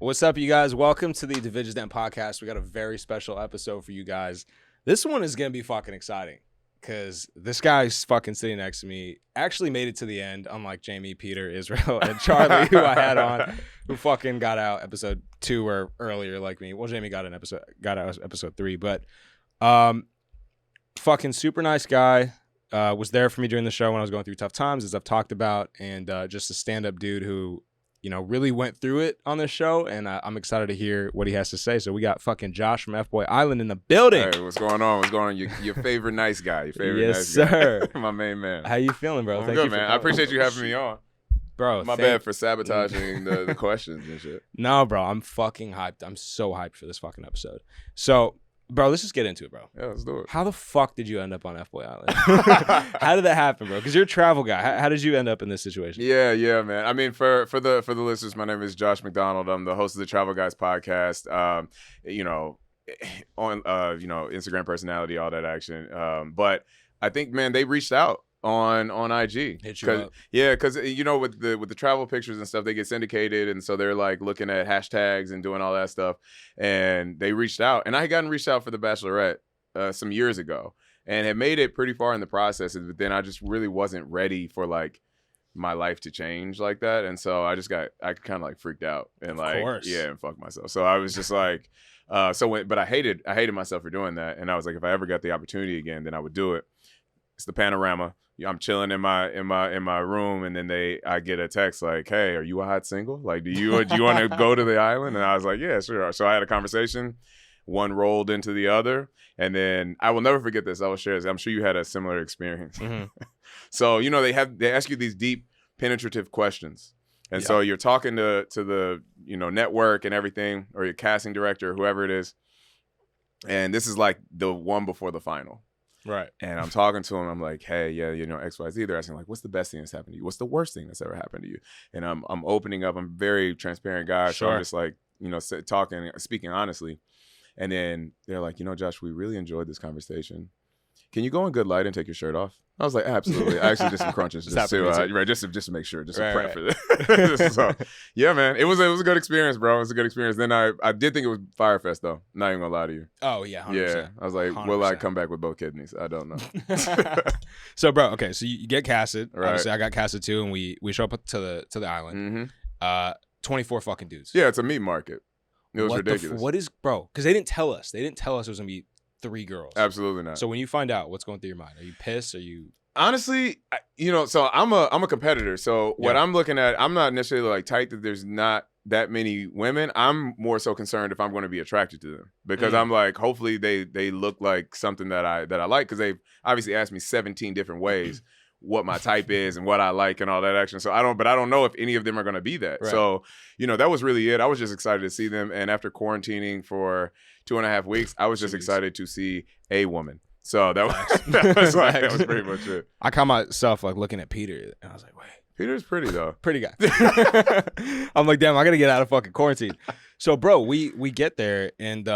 What's up, you guys? Welcome to the Divij podcast. We got a very special episode for you guys. This one is going to be fucking exciting because this guy's fucking sitting next to me actually made it to the end, unlike Jamie, Peter, Israel, and Charlie, who I had on, who fucking got out episode 2 or earlier like me. Well, Jamie got out episode 3, but fucking super nice guy. Was there for me during the show when I was going through tough times, as I've talked about, and just a stand-up dude who, you know, really went through it on this show, and I'm excited to hear what he has to say. So we got fucking Josh from FBoy Island in the building. Hey, what's going on? What's going on? Your favorite nice guy. Your favorite yes, nice sir. guy. My main man. How you feeling, bro? I'm Thank good, you for man. coming. I appreciate you having me on. Bro, My bad for sabotaging the questions and shit. No, bro, I'm fucking hyped. I'm so hyped for this fucking episode. So, bro, let's just get into it, bro. Yeah, let's do it. How the fuck did you end up on FBoy Island? How did that happen, bro? Because you're a travel guy. How did you end up in this situation? Yeah, man. I mean, for the listeners, my name is Josh McDonald. I'm the host of the Travel Guys podcast. On Instagram personality, all that action. But I think, man, they reached out on IG. Hit you up. Yeah, because you know, with the travel pictures and stuff, they get syndicated, and so they're like looking at hashtags and doing all that stuff. And they reached out, and I had gotten reached out for the Bachelorette some years ago, and had made it pretty far in the process. But then I just really wasn't ready for like my life to change like that, and so I kind of like freaked out and and fucked myself. So I was just like, but I hated myself for doing that, and I was like, if I ever got the opportunity again, then I would do it. It's the panorama. I'm chilling in my room, and then I get a text like, "Hey, are you a hot single? Like, do you want to go to the island?" And I was like, "Yeah, sure." So I had a conversation. One rolled into the other, and then I will never forget this. I will share this. I'm sure you had a similar experience. Mm-hmm. So you know they ask you these deep, penetrative questions, and so you're talking to the network and everything, or your casting director, whoever it is, and this is like the one before the final. Right. And I'm talking to him. I'm like, hey, yeah, XYZ. They're asking, like, what's the best thing that's happened to you? What's the worst thing that's ever happened to you? And I'm opening up. I'm a very transparent guy. Sure. So I'm just like, speaking honestly. And then they're like, Josh, we really enjoyed this conversation. Can you go in good light and take your shirt off? I was like, absolutely. I actually did some crunches just to make sure, just to prep for this. So, yeah, man, it was a good experience, bro. It was a good experience. Then I did think it was Firefest, though. Not even gonna lie to you. Oh yeah, 100%. Yeah. I was like, 100%. will I come back with both kidneys? I don't know. So, bro, okay, so you get casted. Right. Obviously, I got casted too, and we show up to the island. Mm-hmm. 24 fucking dudes. Yeah, it's a meat market. It was ridiculous. What is, bro? Because they didn't tell us. They didn't tell us it was gonna be 3 girls. Absolutely not. So when you find out, what's going through your mind? Are you pissed? Are you honestly, so I'm a competitor. So what I'm looking at, I'm not necessarily like tight that there's not that many women. I'm more so concerned if I'm going to be attracted to them, because I'm like, hopefully they look like something that I like, because they've obviously asked me 17 different ways what my type is and what I like and all that action. So I don't know if any of them are going to be that. Right. So, that was really it. I was just excited to see them. And after quarantining for 2.5 weeks, I was just excited to see a woman. So that was pretty much it. I caught myself like looking at Peter, and I was like, wait. Peter's pretty though. Pretty guy. I'm like, damn, I got to get out of fucking quarantine. So, bro, we get there, and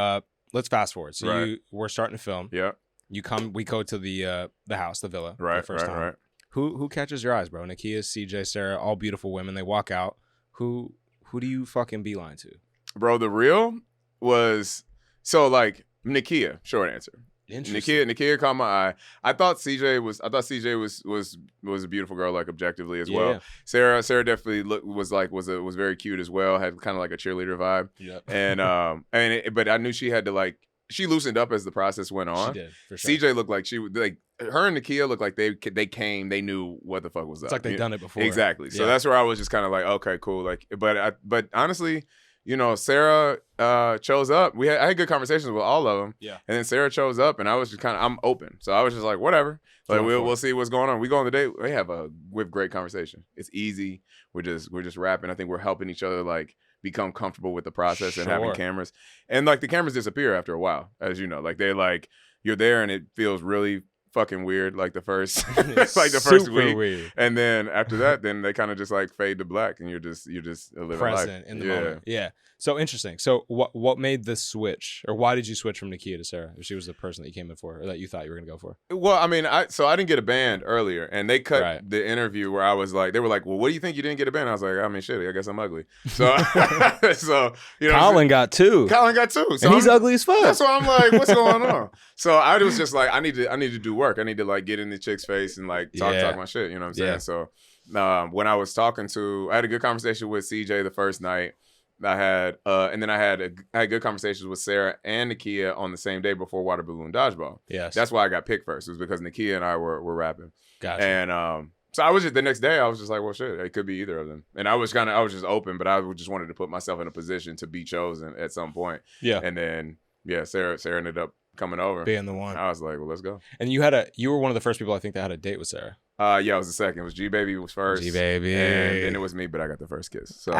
let's fast forward. So we're starting to film. Yeah. We go to the house, the villa, right, the first time. Right. Who catches your eyes, bro? Nakia, CJ, Sarah, all beautiful women. They walk out. Who do you fucking beeline to? Bro, the real was Nakia. Short answer. Nakia caught my eye. I thought CJ was a beautiful girl, like objectively as well. Sarah definitely was very cute as well. Had kind of like a cheerleader vibe. Yeah. But I knew she had to she loosened up as the process went on. She did, for sure. CJ looked like she would her and Nakia looked like they knew what the fuck was up. It's like they've done it before. Exactly. So that's where I was just kind of like, okay, cool. But honestly, Sarah chose up. I had good conversations with all of them. Yeah. And then Sarah chose up, and I was just I'm open. So I was just like, whatever. Like we'll see what's going on. We go on the date. We have great conversation. It's easy. We're just rapping. I think we're helping each other become comfortable with the process and having cameras. And the cameras disappear after a while, as you know. You're there, and it feels really fucking weird, like the first like the first Super week. weird. And then after that, then they kind of just like fade to black, and you're just living Present life. in the moment. Yeah. So interesting. So what made the switch, or why did you switch from Nakia to Sarah? If she was the person that you came in for, or that you thought you were gonna go for? Well, I mean, I didn't get a band earlier, and they cut the interview where I was like, they were like, well, what do you think you didn't get a band? I was like, I mean, shit, I guess I'm ugly. So, so you know, Colin got two. So and he's ugly as fuck. That's why I'm like, what's going on? So I was just like, I need to do work. I need to like get in the chick's face and like talk my shit. You know what I'm saying? So when I was I had a good conversation with CJ the first night. I had good conversations with Sarah and Nakia on the same day before Water Balloon Dodgeball. Yes, that's why I got picked first. It was because Nakia and I were rapping. Gotcha. And so I was just the next day. I was just like, well, shit, it could be either of them. And I was just open, but I just wanted to put myself in a position to be chosen at some point. Yeah. And then Sarah ended up coming over, being the one. I was like, well, let's go. And you were one of the first people I think that had a date with Sarah. Yeah, I was the second. It was G Baby was first. G Baby, and then it was me, but I got the first kiss. So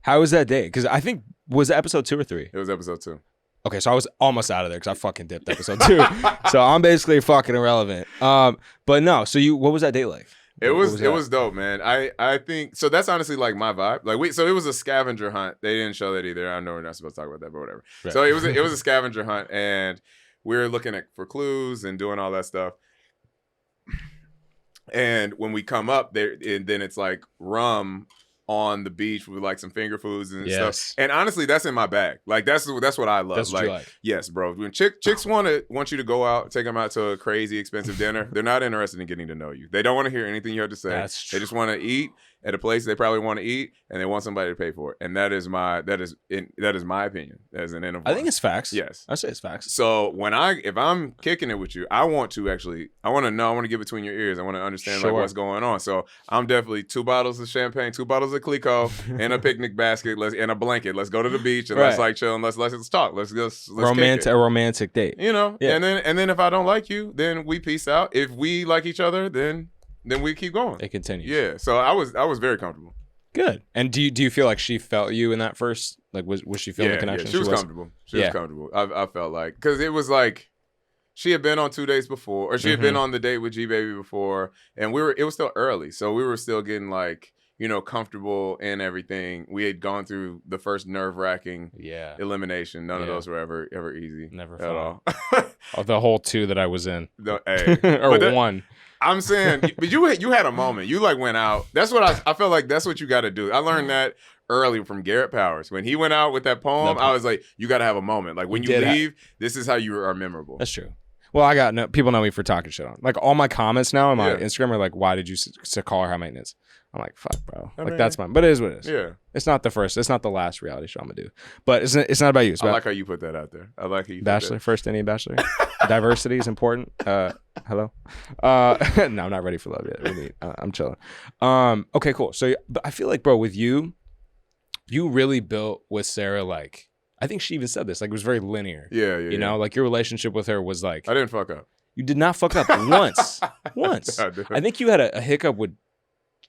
how was that date? Because I think was it episode 2 or 3? It was episode 2. Okay, so I was almost out of there because I fucking dipped episode 2. So I'm basically fucking irrelevant. But no. So what was that date like? It was dope, man. I think so. That's honestly like my vibe. Like so it was a scavenger hunt. They didn't show that either. I know we're not supposed to talk about that, but whatever. Right. So it was a scavenger hunt, and we were looking for clues and doing all that stuff. And when we come up there, and then it's like rum on the beach with like some finger foods and stuff. And honestly, that's in my bag. Like that's what I love. That's what you like. Yes, bro. When chicks want you to go out, take them out to a crazy expensive dinner, they're not interested in getting to know you. They don't want to hear anything you have to say. That's true. They just want to eat at a place they probably want to eat, and they want somebody to pay for it. And that is my opinion as an interview. I think it's facts. Yes, I say it's facts. So if I'm kicking it with you, I want to know. I want to get between your ears. I want to understand like what's going on. So I'm definitely 2 bottles of champagne, 2 bottles of Clico, and a picnic basket, and a blanket. Let's go to the beach and let's like chill and let's talk. Let's a romantic date. You know, and then if I don't like you, then we peace out. If we like each other, then we keep going. It continues. Yeah. So I was very comfortable. Good. And do you feel like she felt you in that first? Like was she feeling the connection? Yeah, she was comfortable. She was comfortable. I felt like because it was like she had been on 2 dates before, or she had been on the date with G Baby before, and it was still early, so we were still getting like comfortable in everything. We had gone through the first nerve-wracking elimination. None of those were ever easy. Never at all. Of the whole 2 that I was in, or 1. I'm saying, but you had a moment. You like went out. That's what I felt like. That's what you got to do. I learned that early from Garrett Powers when he went out with that poem. I was like, you got to have a moment. Like when you leave, this is how you are memorable. That's true. Well, people know me for talking shit on. Like all my comments now on my Instagram are like, why did you call her high maintenance? I'm like, fuck, bro. That's mine. But it is what it is. Yeah. It's not the last reality show I'm gonna do. But it's not about you. I like how you put that out there. I like how you Bachelor, first Indian Bachelor. Diversity is important. Hello. No, I'm not ready for love yet. I'm chilling. Okay, cool. So I feel like, bro, with you really built with Sarah, like, I think she even said this, like it was very linear. Yeah. You know, like your relationship with her was like, I didn't fuck up. You did not fuck up once. I think you had a hiccup with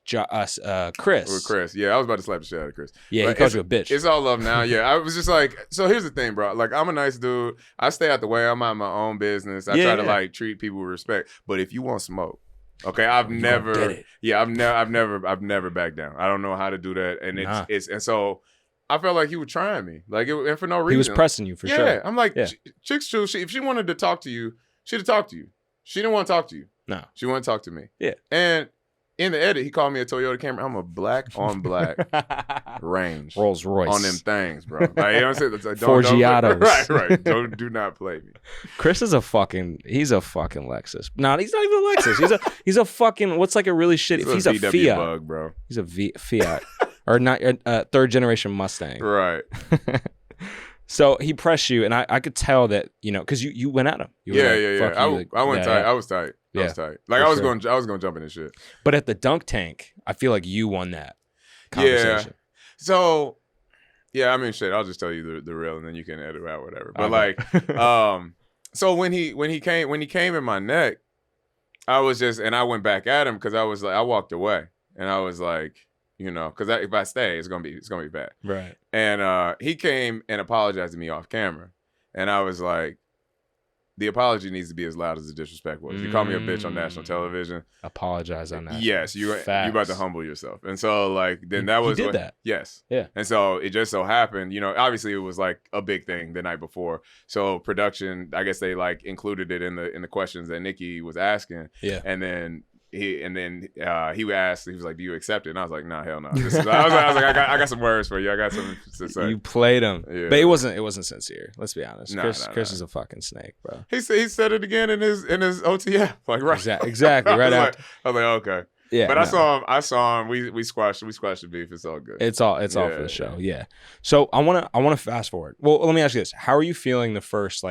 Chris. With Chris. Yeah, I was about to slap the shit out of Chris. Yeah, but he called you a bitch. It's all love now. Yeah, I was just like, so here's the thing, bro. Like, I'm a nice dude. I stay out the way. I'm out my own business. I try to like treat people with respect. But if you want smoke, okay, I've never backed down. I don't know how to do that, and and so I felt like he was trying me, like and for no reason. He was pressing you for sure. Yeah, I'm like, chicks choose. If she wanted to talk to you, she'd have talked to you. She didn't want to talk to you. No, she wanted to talk to me. Yeah, and in the edit, he called me a Toyota Camry. I'm a black on black range Rolls Royce on them things, bro. Like, you know what I'm saying? Like, Forgiatos. Right. Do not play me. Chris is he's a fucking Lexus. No, he's not even a Lexus. He's a fucking, what's like a really shitty, he's a VW Fiat. Bug, bro. He's a Fiat. Or not, 3rd generation Mustang. Right. So he pressed you, and I could tell that, because you went at him. I went tight. I was tight. I was tight. Like I was going to jump in this shit. But at the dunk tank, I feel like you won that conversation. Yeah. So, yeah, I mean, shit. I'll just tell you the real, and then you can edit out whatever. But like, so when he came in my neck, I was just, and I went back at him because I was like, I walked away, and I was like, because if I stay, it's gonna be bad. Right. And he came and apologized to me off camera, and I was like, the apology needs to be as loud as the disrespect was. You call me a bitch on national television. Apologize on that. Yes, you about to humble yourself. And so like then that was he did that. Yes. Yeah. And so it just so happened, obviously it was like a big thing the night before. So production, I guess they like included it in the questions that Nikki was asking. Yeah. And then he asked, he was like, "Do you accept it?" And I was like, "Nah, hell no." I was like, I got some words for you. I got something to say. You played him, yeah. but it wasn't sincere. Let's be honest. Nah, Chris is a fucking snake, bro. He said it again in his OTF, like right, exactly, right after. I was like, okay, yeah. But I saw him. We squashed the beef. It's all good. It's all for the show. Yeah. So I wanna fast forward. Well, let me ask you this: how are you feeling the first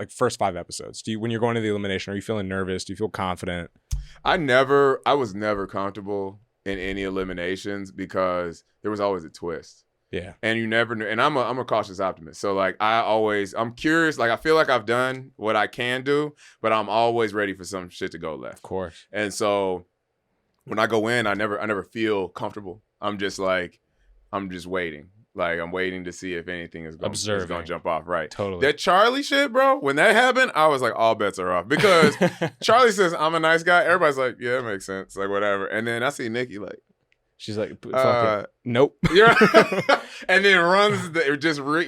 first 5 episodes? When you're going to the elimination, are you feeling nervous? Do you feel confident? I was never comfortable in any eliminations because there was always a twist. Yeah. And you never knew. And I'm a cautious optimist. So like I'm curious. Like I feel like I've done what I can do, but I'm always ready for some shit to go left. Of course. And so when I go in, I never feel comfortable. I'm just waiting. Like I'm waiting to see if anything is going to jump off. Right. Totally. That Charlie shit, bro. When that happened, I was like, all bets are off because Charlie says I'm a nice guy. Everybody's like, yeah, that makes sense. Like whatever. And then I see Nikki like, she's like, nope. And then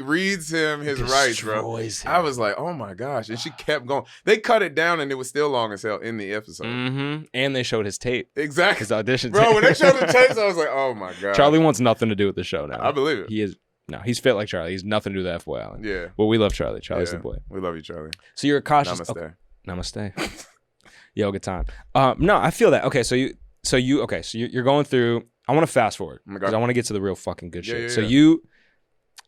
reads him his rights, bro. Him. I was like, oh my gosh. And she kept going. They cut it down and it was still long as hell in the episode. Mm-hmm. And they showed his tape. Exactly. His audition tape. Bro, when they showed the tapes, I was like, oh my God. Charlie wants nothing to do with the show now. I believe it. He's fit like Charlie. He's nothing to do with FBoy Island. Yeah. Well, we love Charlie. Charlie's the boy. We love you, Charlie. So you're a cautious. Namaste. Okay. Namaste. Yo, good time. No, I feel that. Okay, so you're going through. I want to fast forward because I want to get to the real fucking good shit. So you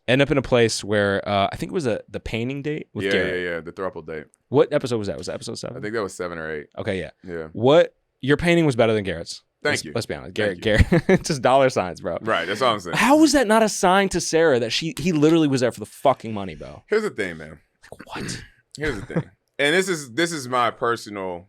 end up in a place where I think it was the painting date with Garrett. The throuple date. What episode was that? Was that episode 7? I think that was 7 or 8. Okay, yeah. Yeah. What your painting was better than Garrett's. Thank you. Let's be honest. Garrett, just dollar signs, bro. Right, that's all I'm saying. How was that not a sign to Sarah that he literally was there for the fucking money, bro? Here's the thing, man. Like what? Here's the thing. And this is my personal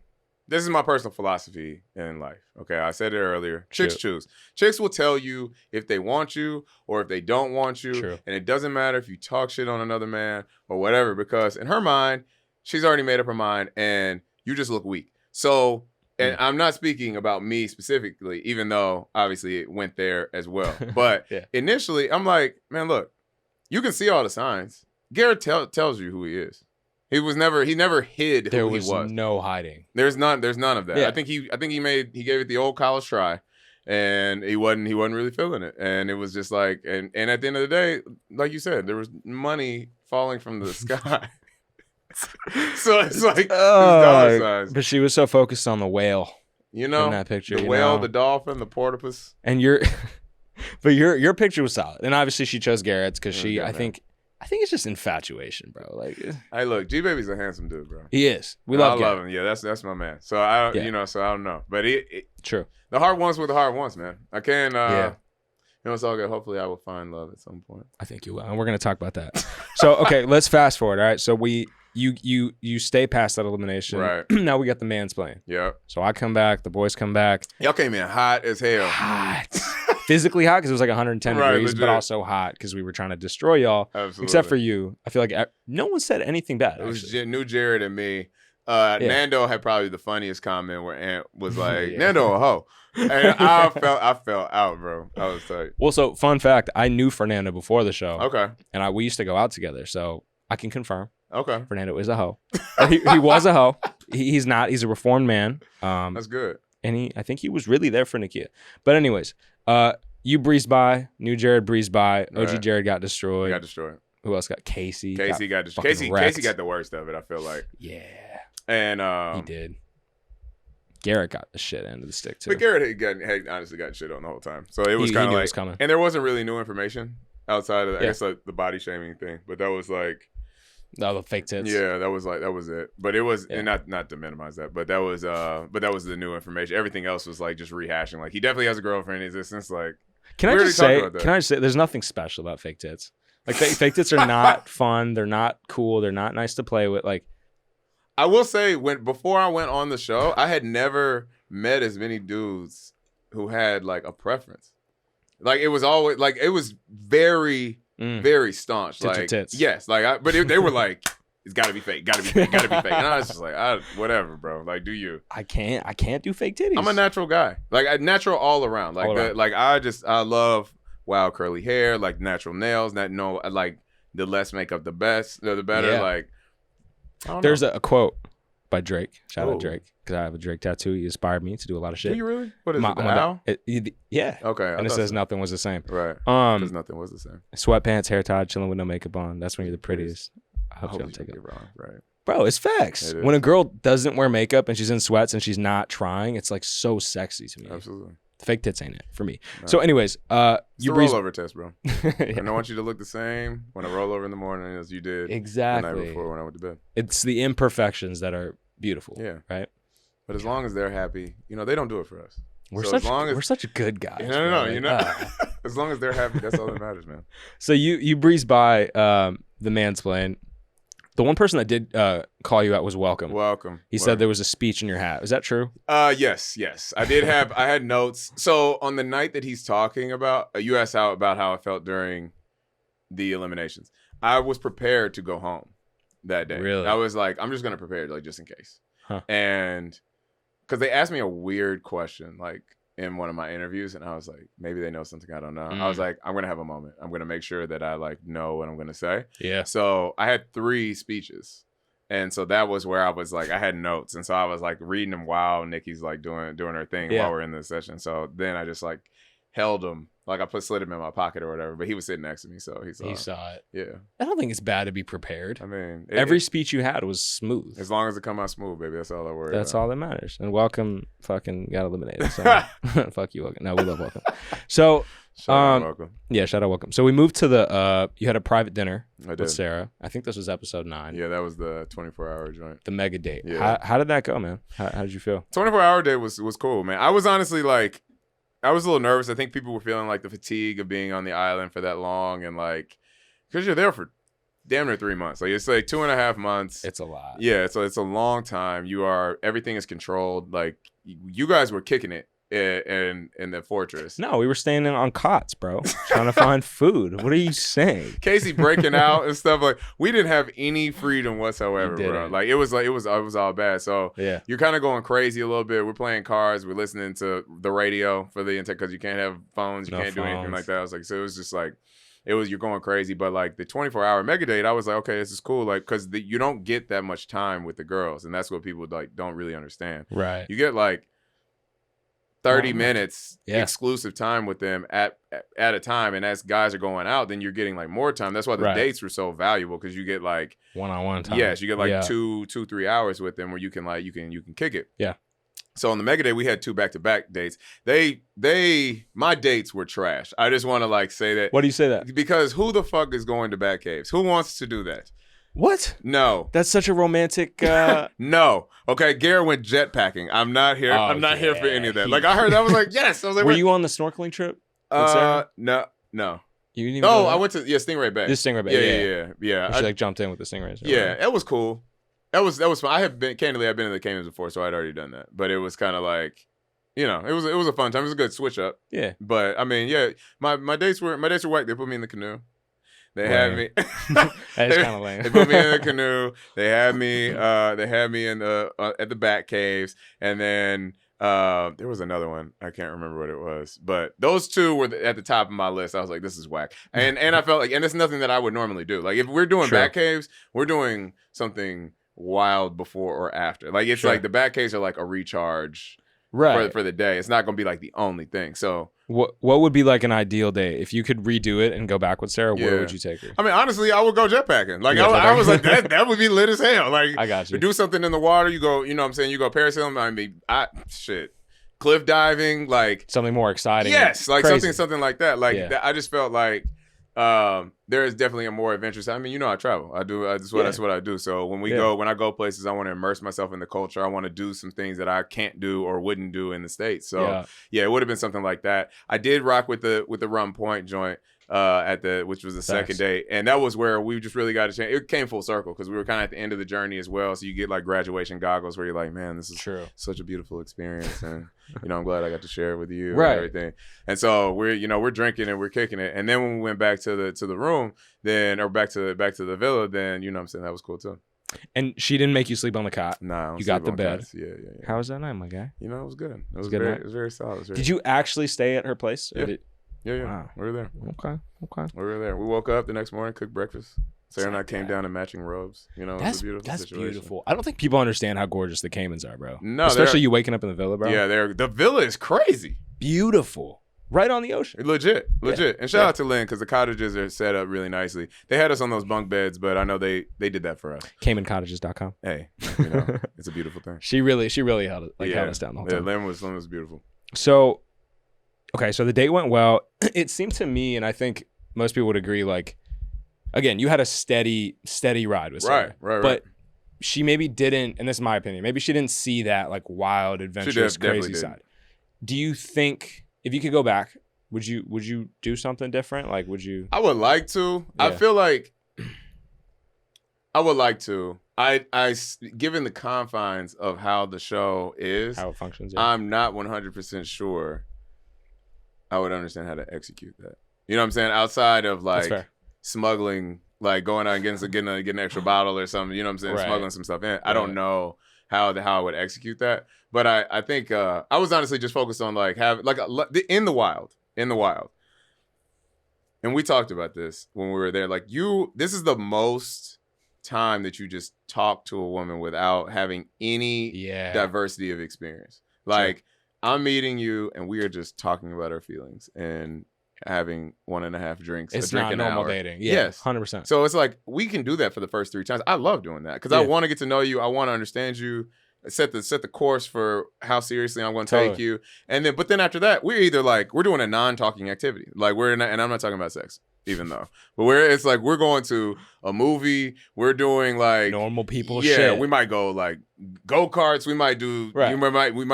philosophy in life. Okay, I said it earlier. Chicks choose. Chicks will tell you if they want you or if they don't want you. True. And it doesn't matter if you talk shit on another man or whatever, because in her mind, she's already made up her mind and you just look weak. So, and I'm not speaking about me specifically, even though obviously it went there as well. But initially, I'm like, man, look, you can see all the signs. Garrett tells you who he is. He never hid who he was. There was no hiding. There's none of that. Yeah. I think he gave it the old college try, and he wasn't really feeling it. And it was just like, and at the end of the day, like you said, there was money falling from the sky. So it's like dollar signs. But she was so focused on the whale. In that picture, the whale, the dolphin, the porpoise. And but your picture was solid. And obviously she chose Garrett's because I think it's just infatuation, bro. Like, hey, look, G Baby's a handsome dude, bro. He is. I love him. Yeah, that's my man. So I don't know, but true. The heart wants what the heart wants, man. I can't. It's all good. Hopefully, I will find love at some point. I think you will, and we're gonna talk about that. So, okay, let's fast forward. All right, so you stay past that elimination. Right. Now we got the man's playing. Yeah. So I come back. The boys come back. Y'all came in hot as hell. Hot. Physically hot because it was like 110 degrees, legit. but also hot because we were trying to destroy y'all. Absolutely. Except for you. I feel like no one said anything bad. It was new Jared and me. Nando had probably the funniest comment where Ant was like, Nando a hoe. And I felt out, bro. I was tight. Well, so fun fact, I knew Fernando before the show. Okay. And we used to go out together, so I can confirm. Okay. Fernando is a hoe. he was a hoe. He's not. He's a reformed man. That's good. And I think he was really there for Nakia. But anyways, you breezed by. New Jared breezed by. OG Jared got destroyed. Who else got? Casey. Casey got destroyed. Casey got the worst of it, I feel like. Yeah. And he did. Garrett got the shit end of the stick too. But Garrett had honestly got shit on the whole time. So it was kind of like, it was coming. And there wasn't really new information outside of I guess like the body shaming thing. But that was like, the fake tits. Yeah, that was it. But it was, and not to minimize that, but that was the new information. Everything else was like just rehashing. Like he definitely has a girlfriend in existence. Like, can I just say, there's nothing special about fake tits. Like fake tits are not fun. They're not cool. They're not nice to play with. Like, I will say, before I went on the show, I had never met as many dudes who had like a preference. Like it was always like it was very very staunch. Tits like tits. Yes, like but they were like It's gotta be fake. Gotta be fake. Gotta be fake. And I was just like, whatever, bro. Like, do you? I can't do fake titties. I'm a natural guy. Like, natural all around. Like, I love wild curly hair. Like natural nails. Like the less makeup, the best. The better. Yeah. Like, there's a quote by Drake. Shout out Drake, because I have a Drake tattoo. He inspired me to do a lot of shit. Do you really? What is it? Yeah. Okay. And it says nothing was the same. Right. Because nothing was the same. Sweatpants, hair tied, chilling with no makeup on. That's when you're the prettiest. I hope you don't take it wrong. Right. Bro, it's facts. When a girl doesn't wear makeup and she's in sweats and she's not trying, it's like so sexy to me. Absolutely. Fake tits ain't it for me. No. So anyways, you rollover test, bro. Yeah. I don't want you to look the same when I roll over in the morning as you did the night before when I went to bed. It's the imperfections that are beautiful. Yeah. Right? But as long as they're happy, they don't do it for us. We're such good guys. No. As long as they're happy, that's all that matters, man. So you breeze by the mansplain. The one person that did call you out was Welcome. He said there was a speech in your hat. Is that true? Yes. I had notes. So on the night that he's talking about, you asked about how I felt during the eliminations. I was prepared to go home that day. Really? I was like, I'm just going to prepare, like, just in case. Huh. And because they asked me a weird question, like, in one of my interviews, and I was like, maybe they know something I don't know. I was like, I'm gonna have a moment. I'm gonna make sure that I like know what I'm gonna say. Yeah. So I had 3 speeches, and so that was where I was like, I had notes, and so I was like reading them while Nikki's like doing her thing while we're in the session. So then I just like held him, like I slid him in my pocket or whatever. But he was sitting next to me, so he saw it. Yeah. I don't think it's bad to be prepared. I mean, every speech you had was smooth. As long as it come out smooth, baby, that's all I worry. That's about. all that matters. And Welcome fucking got eliminated. So fuck you, Welcome. No, we love Welcome. So shout out Welcome. Yeah, shout out Welcome. So we moved to the you had a private dinner with Sarah. I think this was episode 9. Yeah, that was the 24-hour joint. The mega date. Yeah. How did that go, man? How did you feel? 24-hour date was cool, man. I was honestly like, I was a little nervous. I think people were feeling like the fatigue of being on the island for that long, and like, because you're there for damn near 3 months. Like, it's like 2.5 months. It's a lot. Yeah, it's a long time. Everything is controlled. Like, you guys were kicking it in the fortress. No, we were staying on cots, bro, trying to find food. What are you saying? Casey breaking out and stuff. Like, we didn't have any freedom whatsoever, bro. Like, it was all bad. So yeah, you're kind of going crazy a little bit. We're playing cards. We're listening to the radio for the because you can't have phones. You can't do anything like that. I was like, so it was just like, you're going crazy. But like the 24-hour mega date, I was like, okay, this is cool. Like, because you don't get that much time with the girls, and that's what people like don't really understand. Right. You get like 30 minutes exclusive time with them at a time, and as guys are going out, then you're getting like more time. That's why the dates were so valuable, because you get like one-on-one time. Yes, you get like 2-3 hours with them where you can like you can kick it. Yeah. So on the mega day, we had 2 back-to-back dates. My dates were trash. I just want to like say that. Why do you say that? Because who the fuck is going to Bat Caves? Who wants to do that? What? No. That's such a romantic. No. Okay, Garrett went jetpacking. I'm not here. I'm not here for any of that. Like, I heard, I was like, yes. I was like, were you on the snorkeling trip? No. You didn't even I went to Stingray Bay. This Stingray Bay. Yeah. She like jumped in with the stingrays. Yeah, it was cool. That was fun. I've been in the Caymans before, so I'd already done that. But it was kind of like, it was a fun time. It was a good switch up. Yeah. But I mean, yeah, my dates were whack. They put me in the canoe. They had me. That is kind of lame. They put me in the canoe. They had me. In the at the Bat Caves, and then there was another one. I can't remember what it was, but those 2 were at the top of my list. I was like, this is whack, and I felt like, and it's nothing that I would normally do. Like, if we're doing Bat Caves, we're doing something wild before or after. Like, it's like the Bat Caves are like a recharge. Right. For the day. It's not going to be like the only thing. So what would be like an ideal day if you could redo it and go back with Sarah? Where would you take her? I mean, honestly, I would go jetpacking. Like, I was like, that would be lit as hell. Like, I got you. Do something in the water. You go, you know what I'm saying? You go parasailing. I mean, cliff diving, like something more exciting. Yes, like something like that. Like I just felt like there is definitely a more adventurous. I mean, I travel. I do. That's what I do. So when I go places, I want to immerse myself in the culture. I want to do some things that I can't do or wouldn't do in the States. So it would have been something like that. I did rock with the Rum Point joint. Which was the second date, and that was where we just really got a chance. It came full circle because we were kind of at the end of the journey as well. So you get like graduation goggles where you're like, man, this is such a beautiful experience, and I'm glad I got to share it with you and everything. And so we're drinking and we're kicking it, and then when we went back to the room, then or back to the villa, then I'm saying that was cool too. And she didn't make you sleep on the cot. Nah, you got the bed. Yeah. How was that night, my guy? You know, it was good. It was good very, night? it was very solid. Did you actually stay at her place? Yeah. Yeah. Wow. We were there. Okay. We were there. We woke up the next morning, cooked breakfast. Sarah and I came down in matching robes. You know, it was a beautiful situation. That's beautiful. I don't think people understand how gorgeous the Caymans are, bro. No, especially you waking up in the villa, bro. Yeah, the villa is crazy. Beautiful. Right on the ocean. Legit. And shout out to Lynn, because the cottages are set up really nicely. They had us on those bunk beds, but I know they did that for us. CaymanCottages.com. Hey, you know, it's a beautiful thing. She really held us down the whole time. Lynn was beautiful. So, okay, so the date went well. It seemed to me, and I think most people would agree, like, again, you had a steady ride with Sarah. Right. But she maybe didn't, and this is my opinion, maybe she didn't see that like wild, adventurous, crazy side. Do you think if you could go back, would you do something different? Like, would you? I would like to. Yeah. I feel like I would like to. I given the confines of how the show is, how it functions, yeah. I'm not 100% sure I would understand how to execute that. You know what I'm saying? Outside of like smuggling, like going out and getting an extra bottle or something. You know what I'm saying? Right. Smuggling some stuff in. I don't know how I would execute that. But I think I was honestly just focused on like in the wild. And we talked about this when we were there. Like this is the most time that you just talk to a woman without having any diversity of experience. Like I'm meeting you and we are just talking about our feelings and having 1.5 drinks. It's not normal dating. Yeah, yes, 100%. So it's like we can do that for the first 3 times. I love doing that because I want to get to know you. I want to understand you. Set the course for how seriously I'm going to take you, but then after that, we're either like we're doing a non-talking activity, like and I'm not talking about sex, even though, but it's like we're going to a movie, we're doing like normal people. Yeah, we might go like go-karts, we might do, we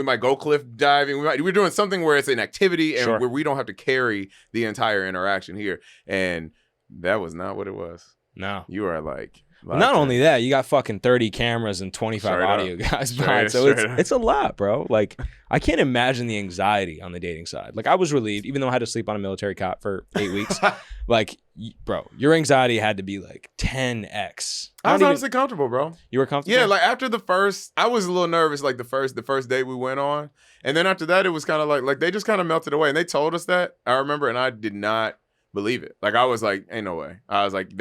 might go cliff diving, we're doing something where it's an activity and where we don't have to carry the entire interaction here, and that was not what it was. No, you are like. Well, not only that, you got fucking 30 cameras and 25 audio guys behind. So it's a lot, bro. Like, I can't imagine the anxiety on the dating side. Like, I was relieved, even though I had to sleep on a military cot for 8 weeks. Like, bro, your anxiety had to be like 10x. I was honestly comfortable, bro. You were comfortable? Yeah, like after the first, I was a little nervous, like the first date we went on. And then after that, it was kind of like they just kind of melted away. And they told us that, I remember, and I did not believe it. Like, I was like, ain't no way. I was like,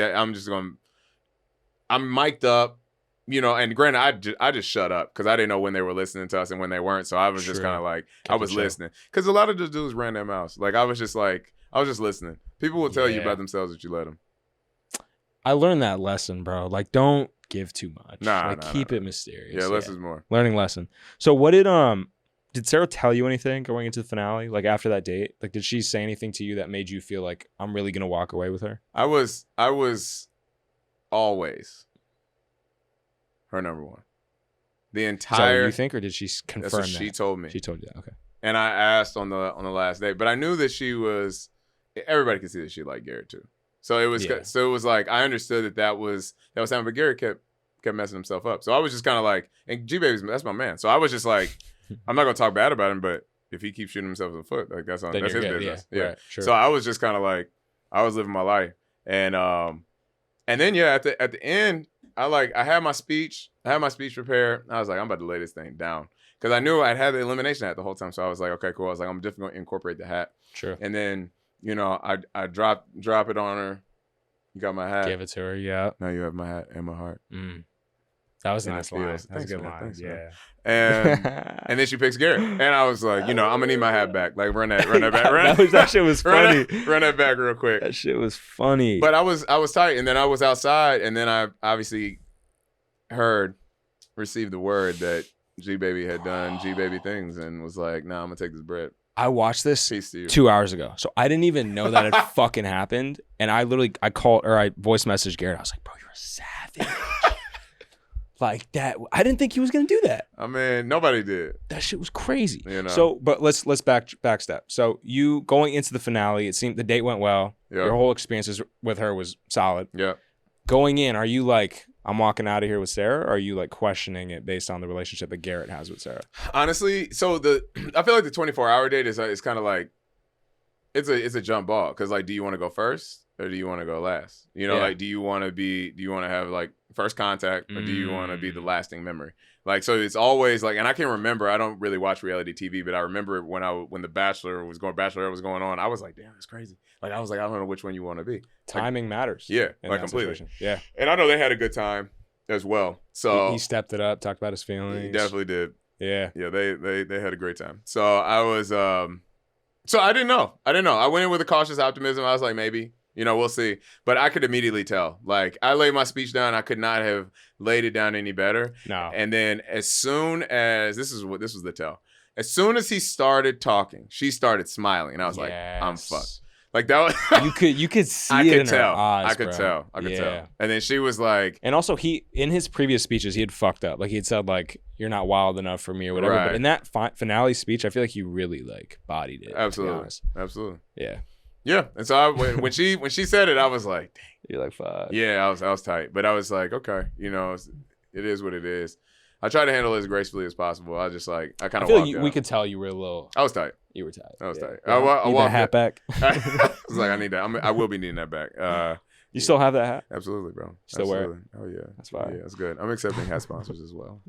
I'm mic'd up, you know, and granted, I just shut up because I didn't know when they were listening to us and when they weren't. So I was just kind of like, I was listening. Because a lot of the dudes ran their mouths. Like, I was just listening. People will tell you about themselves if you let them. I learned that lesson, bro. Like, don't give too much. Keep it mysterious. Yeah, less is more. Learning lesson. So what did Sarah tell you anything going into the finale? Like, after that date? Like, did she say anything to you that made you feel like I'm really going to walk away with her? I was always her number one. The entire. So you think, or did she confirm that's what she told me? She told you that. Okay. And I asked on the last day, but I knew that she was. Everybody could see that she liked Garrett too. So it was. So it was like I understood that was happening, but Garrett kept messing himself up. So I was just kind of like, and G Baby's that's my man. So I was just like, I'm not gonna talk bad about him, but if he keeps shooting himself in the foot, like that's his business. Yeah. Right, sure. So I was just kind of like, I was living my life, and then at the end, I had my speech prepared. I was like, I'm about to lay this thing down because I knew I'd had the elimination hat the whole time. So I was like, okay, cool. I was like, I'm definitely gonna incorporate the hat. Sure. And then I drop it on her. You got my hat. Give it to her. Yeah. Now you have my hat and my heart. That was a nice line. That's a good line. Thanks, yeah. And then she picks Garrett, and I was like, I'm gonna need my hat back. Like run that back. That shit was funny. Run that back real quick. That shit was funny. But I was tight, and then I was outside, and then I obviously received the word that G Baby had done G Baby things, and was like, nah, I'm gonna take this bread. I watched this 2 hours ago, so I didn't even know that it fucking happened, and I voice messaged Garrett. I was like, bro, you're a savage. Like that, I didn't think he was gonna do that. I mean, nobody did. That shit was crazy. So, but let's backstep. So, you going into the finale, it seemed the date went well. Yep. Your whole experiences with her was solid. Yeah. Going in, are you like, I'm walking out of here with Sarah, or are you like questioning it based on the relationship that Garrett has with Sarah? Honestly, so I feel like the 24-hour date is kind of like it's a jump ball because like, do you want to go first or do you want to go last? Like, do you want to have like first contact, or do you want to be the lasting memory? Like, so it's always like, and I can remember, I don't really watch reality TV, but I remember when the Bachelorette was going on, I was like, damn, that's crazy. Like, I was like, I don't know which one you want to be. Timing matters. Yeah, like completely. Situation. Yeah. And I know they had a good time as well. So he stepped it up, talked about his feelings. He definitely did. Yeah. Yeah, they had a great time. So I was, so I didn't know. I went in with a cautious optimism. I was like, maybe. We'll see. But I could immediately tell. Like, I laid my speech down. I could not have laid it down any better. No. And then as soon as this was the tell. As soon as he started talking, she started smiling, and I was like, I'm fucked. Like, that was you could see it in her eyes. I could tell. And then she was like, and also he in his previous speeches he had fucked up. Like, he had said like, you're not wild enough for me or whatever. Right. But in that finale speech, I feel like he really like bodied it. Absolutely. Yeah. Yeah, and so when she said it, I was like, dang. You're like, fuck. Yeah, I was tight, but I was like, okay, it is what it is. I try to handle it as gracefully as possible. I just like, I kind of. I feel like we could tell you were a little. I was tight. You were tight. I was tight. Yeah. I need that hat back. I was like, I need that. I will be needing that back. You still have that hat? Absolutely, bro. Still wear it? Oh yeah, that's fine. Yeah, that's good. I'm accepting hat sponsors as well.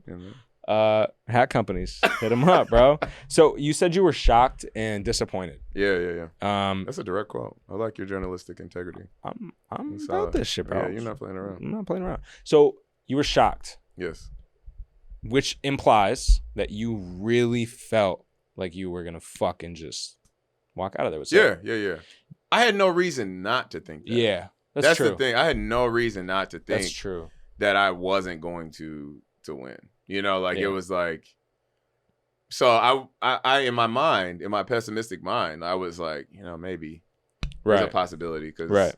Hat companies, hit them up, bro. So you said you were shocked and disappointed. Yeah. That's a direct quote. I like your journalistic integrity. I'm about this shit, bro. Yeah, you're not playing around. I'm not playing around. So you were shocked. Yes. Which implies that you really felt like you were gonna fucking just walk out of there with something. Yeah. I had no reason not to think that. Yeah, that's true. The thing. I had no reason not to think that's true. That I wasn't going to win. It was like, so I in my mind, in my pessimistic mind, I was like, maybe there's a possibility because,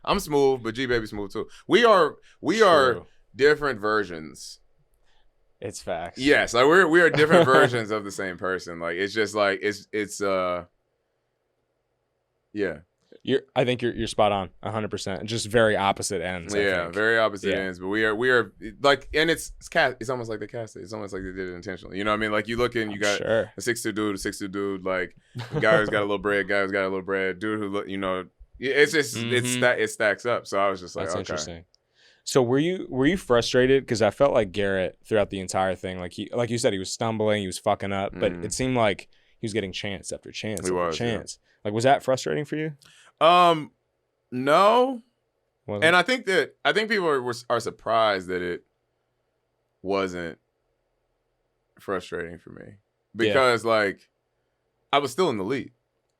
I'm smooth, but G Baby's smooth too. We are different versions. It's facts. Yes, like we are different versions of the same person. Like, it's just like it's yeah. I think you're spot on 100%. Just very opposite ends. Yeah, very opposite ends. But we are like, and it's almost like they cast it. It's almost like they did it intentionally. You know what I mean? Like, you look in, you got a 6'2" dude, like the guy who's got a little bread, dude who look, it's just it stacks up. So I was just like, that's okay. Interesting. So were you frustrated? Because I felt like Garrett throughout the entire thing, like you said, he was stumbling, he was fucking up, but it seemed like he was getting chance after chance after chance. Yeah. Like, was that frustrating for you? No. And I think people are surprised that it wasn't frustrating for me because like I was still in the lead.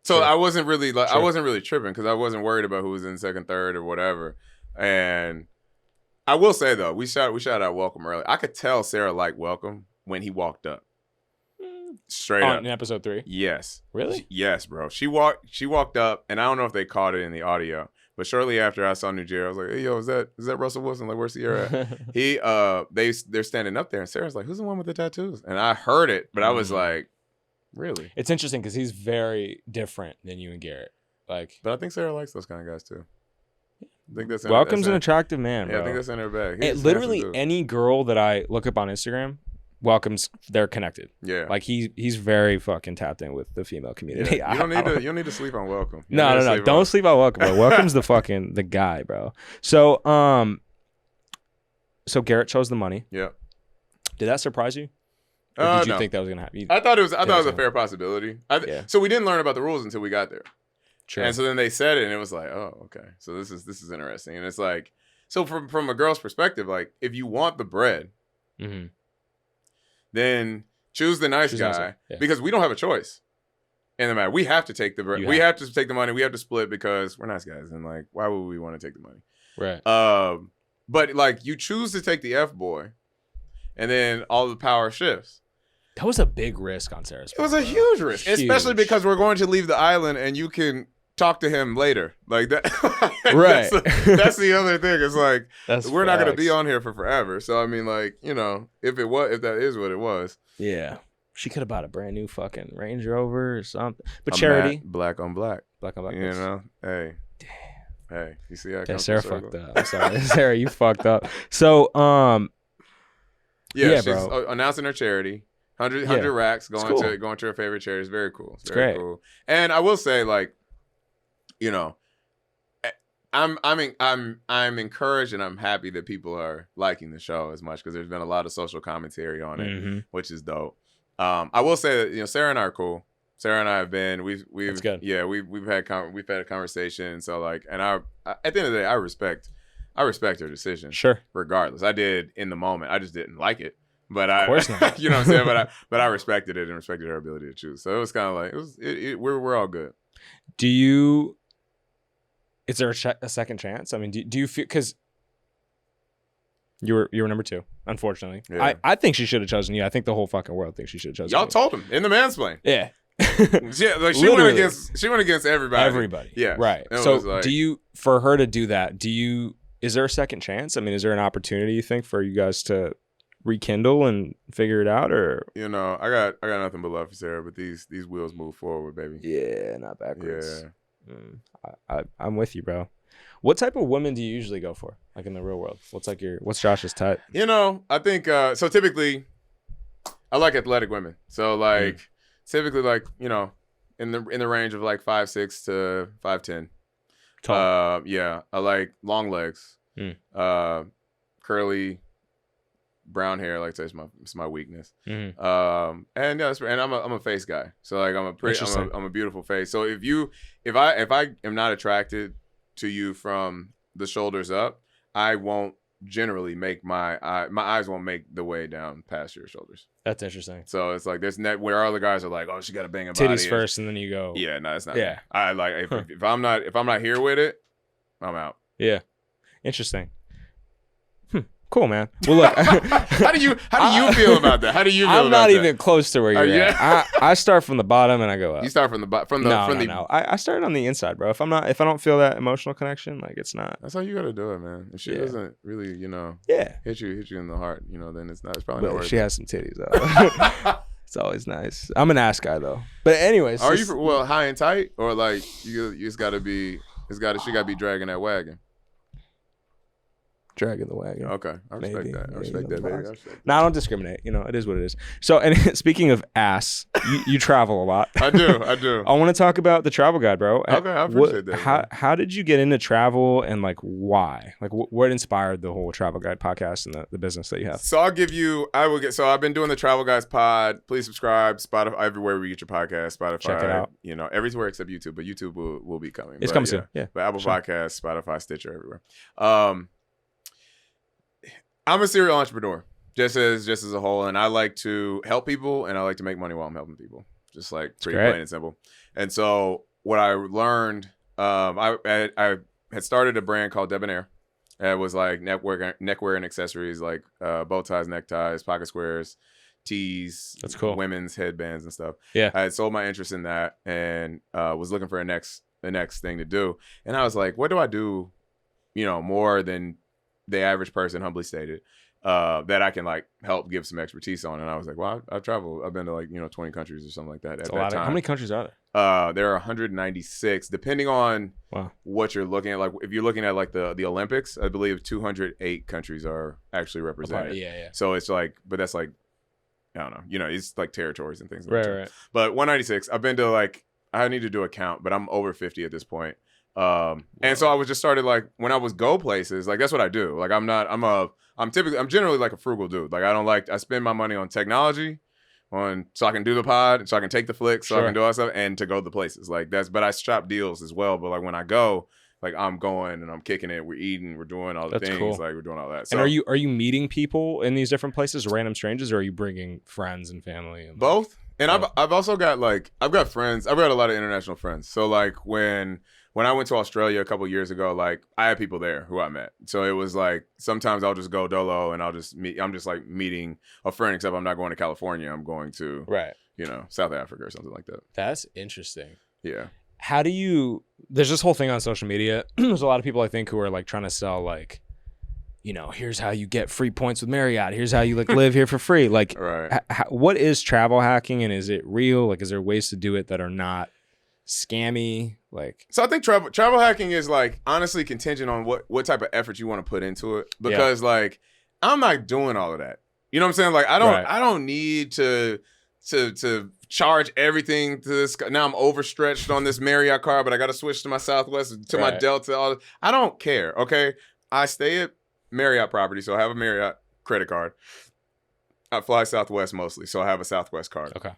So I wasn't really I wasn't really tripping because I wasn't worried about who was in second, third, or whatever. And I will say though, we shout out Welcome early. I could tell Sarah liked Welcome when he walked up. Straight up in episode 3. Yes. Really? Yes, bro. She walked up, and I don't know if they caught it in the audio, but shortly after I saw New Jerry, I was like, "Hey, yo, is that Russell Wilson? Like, where's Sierra at?" They're standing up there, and Sarah's like, "Who's the one with the tattoos?" And I heard it, but I was like, "Really?" It's interesting because he's very different than you and Garrett. Like, but I think Sarah likes those kind of guys too. I think that's Welcome's an attractive man. Yeah, bro. I think that's in her bag. Literally any girl that I look up on Instagram, Welcome's, they're connected. Yeah, like he's very fucking tapped in with the female community. Yeah. You don't need to sleep on Welcome. No. Don't sleep on Welcome, bro. Welcome's the guy, bro. So Garrett chose the money. Yeah. Did that surprise you? Or did you think that was gonna happen? I thought it was a fair possibility. So we didn't learn about the rules until we got there. True. And so then they said it, and it was like, oh, okay. So this is interesting. And it's like, so from a girl's perspective, like, if you want the bread, then choose the nice guy because we don't have a choice in the matter. We have to take the bread. We have to take the money. We have to split because we're nice guys, and like, why would we want to take the money? Right. But like, you choose to take the F boy, and then all the power shifts. That was a big risk on Sarah's part. It was a huge risk, especially because we're going to leave the island, and you can talk to him later, like that. Right. That's the other thing. It's like, we're not going to be on here for forever. So I mean, like, if that is what it was. Yeah. She could have bought a brand new fucking Range Rover or something. But charity. Black on black. Black on black. Hey. Damn. Hey, you see how it Sarah fucked up. I'm sorry. Sarah, you fucked up. So, she's bro. Announcing her charity. 100 racks going to her favorite charity. It's very cool. It's very great. cool. And I will say, like, I'm encouraged and I'm happy that people are liking the show as much because there's been a lot of social commentary on it, which is dope. I will say that Sarah and I are cool. Sarah and I have been we've That's good. Yeah, we've had a conversation. So like, and at the end of the day, I respect her decision. Sure. Regardless, I did in the moment. I just didn't like it. But of course not. You know what I'm saying? But I respected it and respected her ability to choose. So it was kind of like we're all good. Is there a second chance? I mean, do you feel, because you were number 2, unfortunately. Yeah. I think she should have chosen you. I think the whole fucking world thinks she should have chosen Y'all you. told him in the mansplain. Yeah. Yeah, like she went against everybody. Everybody. Yeah. Right. So like, for her to do that, is there a second chance? I mean, is there an opportunity, you think, for you guys to rekindle and figure it out? Or I got nothing but love for Sarah, but these wheels move forward, baby. Yeah, not backwards. Yeah. I'm with you, bro. What type of women do you usually go for, like in the real world? What's Josh's type? I think so. Typically, I like athletic women. So like, typically like in the range of like 5'6" to 5'10". Tall. Yeah, I like long legs. Curly brown hair, like I say, it's my weakness. And I'm a face guy, so like I'm a beautiful face. So if I am not attracted to you from the shoulders up, I won't generally make my eyes won't make the way down past your shoulders. That's interesting. So it's like there's where other guys are like, oh, she got a banging titties body first, and then you go. Yeah, no, it's not. Yeah, I like if I'm not here with it, I'm out. Yeah, interesting. Cool, man. Well, look. How do you feel about that? How do you feel I'm about not that? even close to where you're at. I start from the bottom and I go up. You start from the bottom. No. I started on the inside, bro. If I don't feel that emotional connection, like it's not. That's how you gotta do it, man. If she doesn't really, hit you in the heart, then it's probably not worth it. She has some titties though. It's always nice. I'm an ass guy though. But anyways, are you high and tight, or like you just gotta be? She gotta be dragging that wagon. Dragging the wagon. Okay, I respect that. I respect that, baby. No, I don't discriminate. It is what it is. So, and speaking of ass, you travel a lot. I do. I want to talk about the travel guide, bro. Okay, I appreciate that. How did you get into travel, and like why? Like what inspired the whole travel guide podcast and the business that you have? So So I've been doing the Travel Guys pod. Please subscribe. Spotify, everywhere we get your podcast. Spotify. Check it out. Everywhere except YouTube, but YouTube will be coming. It's coming soon. Yeah. But Apple Podcasts, Spotify, Stitcher, everywhere. I'm a serial entrepreneur, just as a whole, and I like to help people, and I like to make money while I'm helping people, just like pretty plain and simple. And so what I learned, I had started a brand called Debonair. It was like neckwear and accessories, like bow ties, neckties, pocket squares, tees. That's cool. Women's headbands and stuff. Yeah, I had sold my interest in that, and was looking for the next thing to do. And I was like, what do I do, more than the average person, humbly stated, that I can like help give some expertise on. And I was like, well, I've traveled. I've been to like 20 countries or something like that. At that time. How many countries are there? There are 196, depending on what you're looking at. Like if you're looking at like the Olympics, I believe 208 countries are actually represented. Yeah. So it's like, but that's like, I don't know. It's like territories and things. Right. But 196. I've been to like, I need to do a count, but I'm over 50 at this point. And so I was just started like when I was go places, like that's what I do. Like I'm generally like a frugal dude. Like I spend my money on technology, so I can do the pod, so I can take the flicks, so I can do all that stuff, and to go to the places. Like but I shop deals as well. But like when I go, like I'm going and I'm kicking it, we're eating, we're doing all the things, cool. Like we're doing all that. So, and are you meeting people in these different places, random strangers, or are you bringing friends and family? And both. And I've also got I've got friends. I've got a lot of international friends. So like when I went to Australia a couple years ago, like I had people there who I met. So it was like sometimes I'll just go dolo and I'm just like meeting a friend, except I'm not going to California. I'm going to South Africa or something like that. That's interesting. Yeah. How do you? There's this whole thing on social media. There's a lot of people I think who are like trying to sell like, here's how you get free points with Marriott. Here's how you like live here for free. Like, right. What is travel hacking, and is it real? Like, is there ways to do it that are not scammy? Like, so I think travel hacking is like honestly contingent on what type of effort you want to put into it, because like I'm not doing all of that. You know what I'm saying? Like I don't need to charge everything to this. Now I'm overstretched on this Marriott card, but I got to switch to my Southwest, to my Delta. I don't care, okay? I stay at Marriott property, so I have a Marriott credit card. I fly Southwest mostly, so I have a Southwest card. Okay.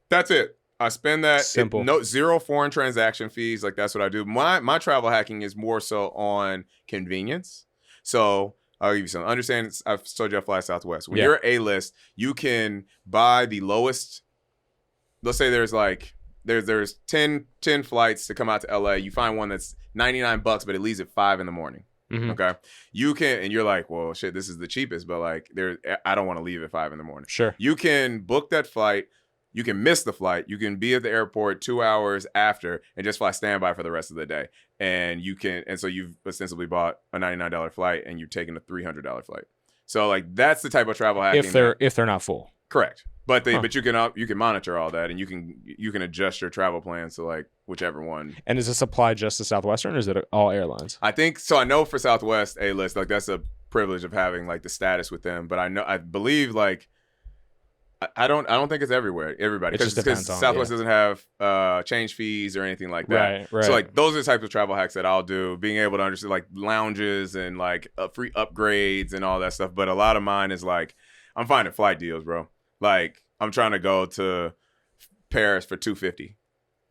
That's it. I spend that. Simple. Zero foreign transaction fees. Like, that's what I do. My travel hacking is more so on convenience. So I'll give you some. Understand, I've told you I fly Southwest. When you're A-list, you can buy the lowest. Let's say there's 10 flights to come out to LA. You find one that's $99, but it leaves at 5 a.m. Mm-hmm. Okay. You can, and you're like, well, shit, this is the cheapest, but like, I don't want to leave at 5 a.m. Sure. You can book that flight. You can miss the flight. You can be at the airport 2 hours after and just fly standby for the rest of the day. And so you've ostensibly bought a $99 flight and you're taking a $300 flight. So like, that's the type of travel hacking. If they're not full. Correct. But you can monitor all that, and you can adjust your travel plans to like whichever one. And is this applied just to Southwestern, or is it all airlines? I think so. I know for Southwest A-list, like that's a privilege of having like the status with them. But I believe like I don't think it's everywhere. Everybody, because Southwest doesn't have change fees or anything like that. Right. So like those are the types of travel hacks that I'll do. Being able to understand like lounges and like free upgrades and all that stuff. But a lot of mine is like I'm finding flight deals, bro. Like, I'm trying to go to Paris for $250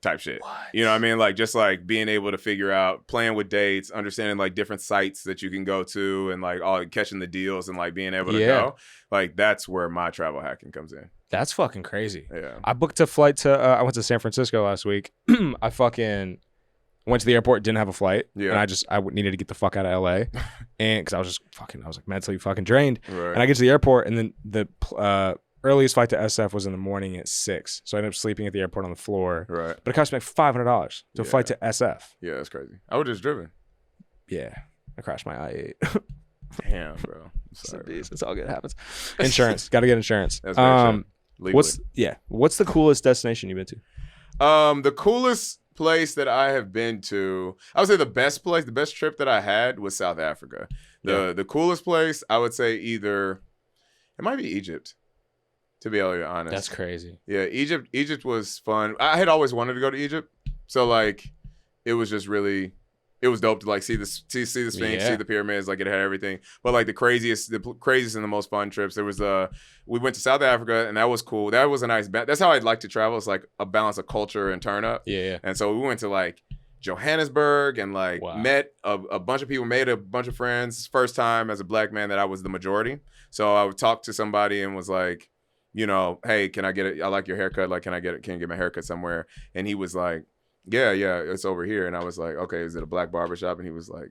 type shit. What? You know what I mean? Like, just like being able to figure out, playing with dates, understanding like different sites that you can go to, and like all catching the deals and like being able to go. Like, that's where my travel hacking comes in. That's fucking crazy. Yeah. I booked a flight to, I went to San Francisco last week. I fucking went to the airport, didn't have a flight. Yeah. And I needed to get the fuck out of LA. And because I was like mentally fucking drained. Right. And I get to the airport, and then the, earliest flight to SF was in the morning at 6, so I ended up sleeping at the airport on the floor. Right, but it cost me like $500 to fly to SF. Yeah, that's crazy. I would have just driven. Yeah, I crashed my I-8. Damn, bro. Sorry, it's all good. It happens. Insurance, got to get insurance. That's very What's the coolest destination you've been to? The coolest place that I have been to, I would say the best trip that I had was South Africa. The coolest place, I would say it might be Egypt. To be honest. That's crazy. Yeah, Egypt was fun. I had always wanted to go to Egypt. So like it was just really, it was dope to like see the Sphinx, see the pyramids, like it had everything. But like the craziest and the most fun trips, there was we went to South Africa, and that was cool. That was a nice that's how I'd like to travel. It's like a balance of culture and turn up. Yeah. And so we went to like Johannesburg and like met a bunch of people, made a bunch of friends. First time as a black man that I was the majority. So I would talk to somebody and was like, you know, hey, can I get it? I like your haircut. Like, can you get my haircut somewhere? And he was like, yeah, it's over here. And I was like, okay, is it a black barbershop? And he was like,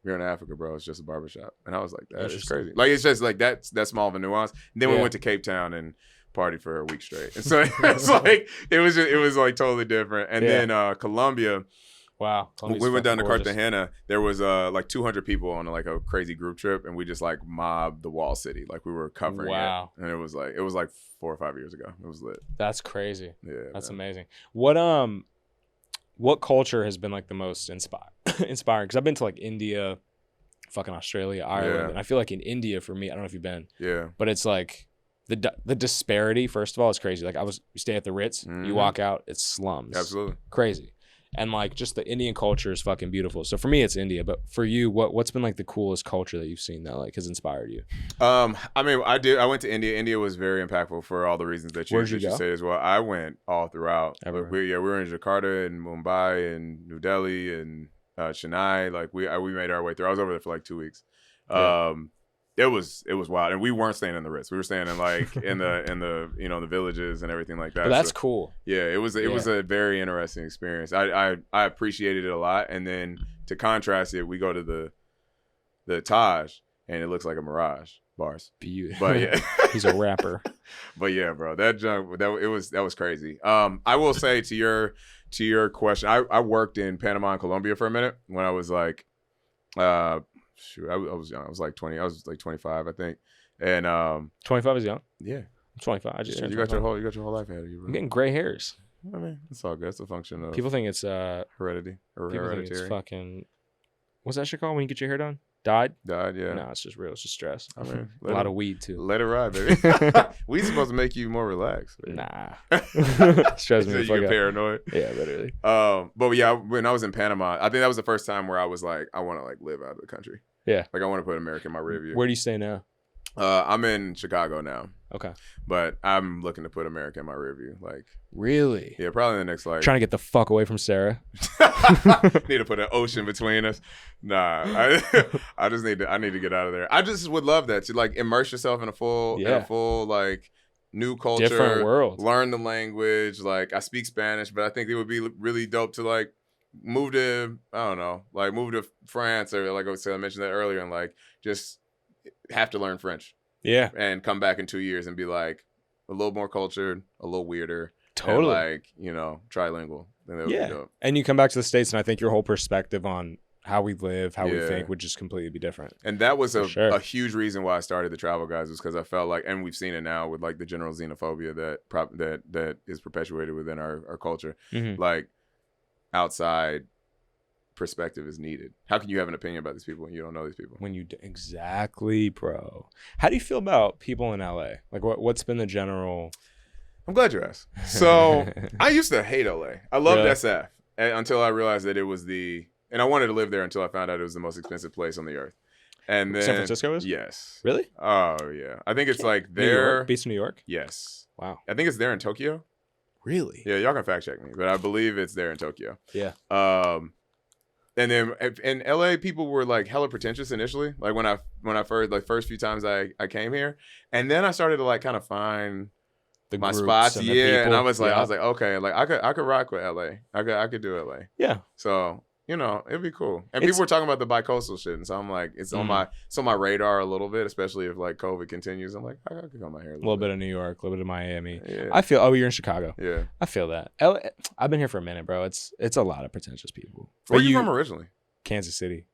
you're in Africa, bro. It's just a barbershop. And I was like, that is crazy. Like, it's just like that's small of a nuance. And then we went to Cape Town and partied for a week straight. And so it's like, it was like totally different. And then Colombia. Wow. We went down to Cartagena. There was like 200 people on like a crazy group trip, and we just like mobbed the wall city. Like we were covering it. And it was like 4 or 5 years ago. It was lit. That's crazy. Yeah. That's amazing. What culture has been like the most inspiring? Because I've been to like India, fucking Australia, Ireland, and I feel like in India for me, I don't know if you've been. Yeah. But it's like the disparity, first of all, is crazy. Like you stay at the Ritz, you walk out, it's slums. Absolutely. Crazy. And like just the Indian culture is fucking beautiful. So for me, it's India. But for you, what's been like the coolest culture that you've seen that like has inspired you? I mean, I went to India. India was very impactful for all the reasons that you said as well. I went all throughout. We were in Jakarta and Mumbai and New Delhi and Chennai. Like we made our way through. I was over there for like 2 weeks. Yeah. It was wild, and we weren't staying in the Ritz. We were staying in like in the the villages and everything like that. But that's cool. Yeah, it was a very interesting experience. I appreciated it a lot. And then to contrast it, we go to the Taj, and it looks like a mirage. Bars. Beautiful. But yeah, he's a rapper. But yeah, bro, that junk that was crazy. I will say to your question, I worked in Panama and Colombia for a minute when I was like. Shoot, I was young. I was like 20. I was like 25, I think. And 25 is young. Yeah, I'm 25. I just you got your whole life ahead of you, bro. I'm getting gray hairs. I mean, it's all good. It's a function of people think it's heredity or people hereditary. think it's fucking. What's that shit called when you get your hair done? Died? Died, yeah. No, it's just real. It's just stress. I mean, A lot of weed, too. Let it ride, baby. Weed's supposed to make you more relaxed. Baby. Nah. Stress me So the you fuck get out. paranoid. Yeah, literally. But yeah, when I was in Panama, I think that was the first time where I was like, I want to like live out of the country. Yeah. Like I want to put America in my rear view. Where do you stay now? I'm in Chicago now. Okay. But I'm looking to put America in my rear view. Like, really? yeah, probably in the next like. Trying to get the fuck away from Sarah. Need to put an ocean between us. Nah, I just need to get out of there. I just would love that to like immerse yourself in a full like new culture, different world, learn the language. Like I speak Spanish, but I think it would be really dope to like move to move to France or like I mentioned that earlier and like just have to learn French. Yeah. And come back in 2 years and be like a little more cultured, a little weirder. Totally. And like, trilingual. Yeah. And you come back to the States and I think your whole perspective on how we live, how we think would just completely be different. And that was a huge reason why I started the Travel Guides was because I felt like, and we've seen it now with like the general xenophobia that is perpetuated within our culture. Mm-hmm. Like outside perspective is needed. How can you have an opinion about these people when you don't know these people? Exactly, bro. How do you feel about people in LA? Like what's been the general? I'm glad you asked. So I used to hate LA. I loved Really? SF until I realized that it was and I wanted to live there until I found out it was the most expensive place on the earth. And then San Francisco is? Yes. Really? Oh yeah. I think it's like New there. York? Based in New York? Yes. Wow. I think it's there in Tokyo. Really? Yeah, y'all can fact check me, but I believe it's there in Tokyo. Yeah. And then in LA, people were like hella pretentious initially. Like when I first few times I came here, and then I started to like kind of find my spots. And and I was like, okay, like I could rock with LA. I could do LA. Yeah. So it'd be cool. And people were talking about the bi-coastal shit, and so I'm like, it's on my radar a little bit, especially if like COVID continues. I'm like, I could come out here a little bit of New York, a little bit of Miami. Yeah. I feel. You're in Chicago. Yeah. I feel that. LA, I've been here for a minute, bro. It's a lot of pretentious people. Where are you from originally? Kansas City.